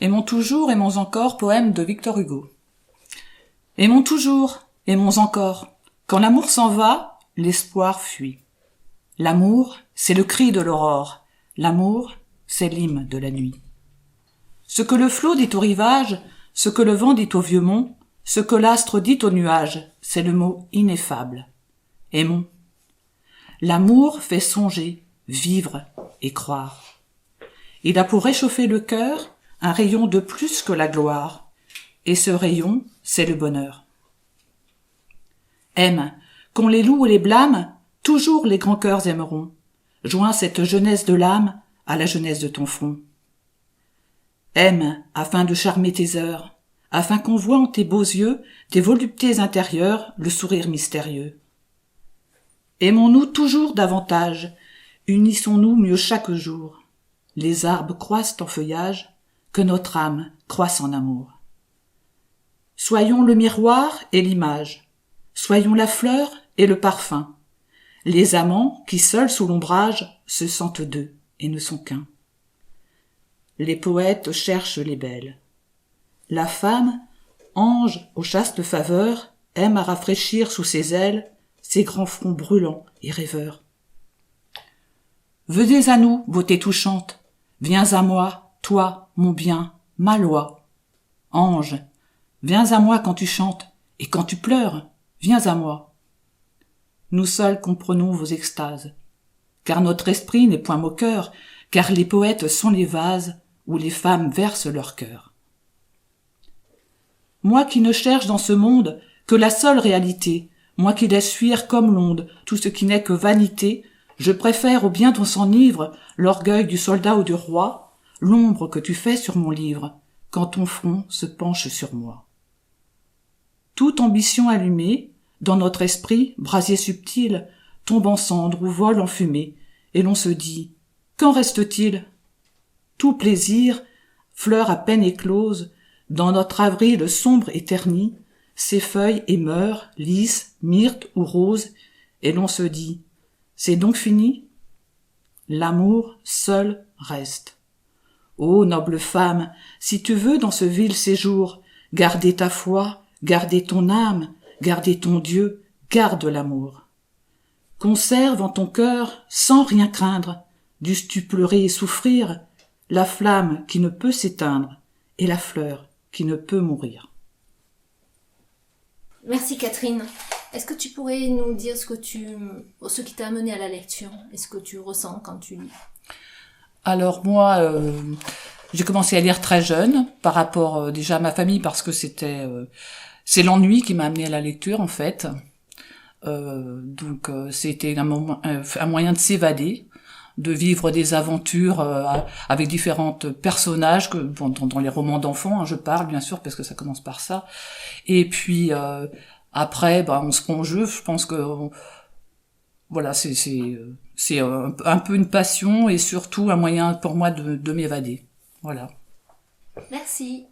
Aimons toujours, aimons encore, poème de Victor Hugo. Aimons toujours, aimons encore. Quand l'amour s'en va, l'espoir fuit. L'amour, c'est le cri de l'aurore. L'amour, c'est l'hymne de la nuit. Ce que le flot dit au rivage, ce que le vent dit au vieux mont, ce que l'astre dit au nuage, c'est le mot ineffable. Aimons. L'amour fait songer, vivre et croire. Il a pour réchauffer le cœur un rayon de plus que la gloire, et ce rayon, c'est le bonheur. Aime, qu'on les loue ou les blâme, toujours les grands cœurs aimeront. Joins cette jeunesse de l'âme à la jeunesse de ton front. Aime, afin de charmer tes heures, afin qu'on voie en tes beaux yeux, tes voluptés intérieures, le sourire mystérieux. Aimons-nous toujours davantage, unissons-nous mieux chaque jour. Les arbres croissent en feuillage, que notre âme croisse en amour. Soyons le miroir et l'image, soyons la fleur et le parfum, les amants qui seuls sous l'ombrage se sentent deux et ne sont qu'un. Les poètes cherchent les belles. La femme, ange aux chastes faveurs, aime à rafraîchir sous ses ailes ses grands fronts brûlants et rêveurs. Venez à nous, beauté touchante, viens à moi, toi, mon bien, ma loi. Ange, viens à moi quand tu chantes, et quand tu pleures, viens à moi. Nous seuls comprenons vos extases, car notre esprit n'est point moqueur, car les poètes sont les vases où les femmes versent leur cœur. Moi qui ne cherche dans ce monde que la seule réalité, moi qui laisse fuir comme l'onde tout ce qui n'est que vanité, je préfère au bien dont s'enivre l'orgueil du soldat ou du roi, l'ombre que tu fais sur mon livre, quand ton front se penche sur moi. Toute ambition allumée, dans notre esprit, brasier subtil, tombe en cendres ou vole en fumée, et l'on se dit « Qu'en reste-t-il » Tout plaisir, fleur à peine éclose, dans notre avril sombre et terni, ses feuilles et meurent, lisses, myrtes ou roses, et l'on se dit « C'est donc fini ?» L'amour seul reste. Ô noble femme, si tu veux dans ce vil séjour garder ta foi, garder ton âme, garder ton Dieu, garde l'amour. Conserve en ton cœur, sans rien craindre, dusses-tu pleurer et souffrir, la flamme qui ne peut s'éteindre et la fleur qui ne peut mourir. Merci Catherine. Est-ce que tu pourrais nous dire ce qui t'a amené à la lecture et ce que tu ressens quand tu lis? Alors moi, j'ai commencé à lire très jeune, par rapport déjà à ma famille, parce que c'est l'ennui qui m'a amené à la lecture en fait. Donc c'était un moyen de s'évader, de vivre des aventures avec différents personnages dans les romans d'enfants, je parle bien sûr parce que ça commence par ça. Et puis après, on se prend au jeu. Je pense que voilà, c'est un peu une passion et surtout un moyen pour moi de m'évader. Voilà. Merci.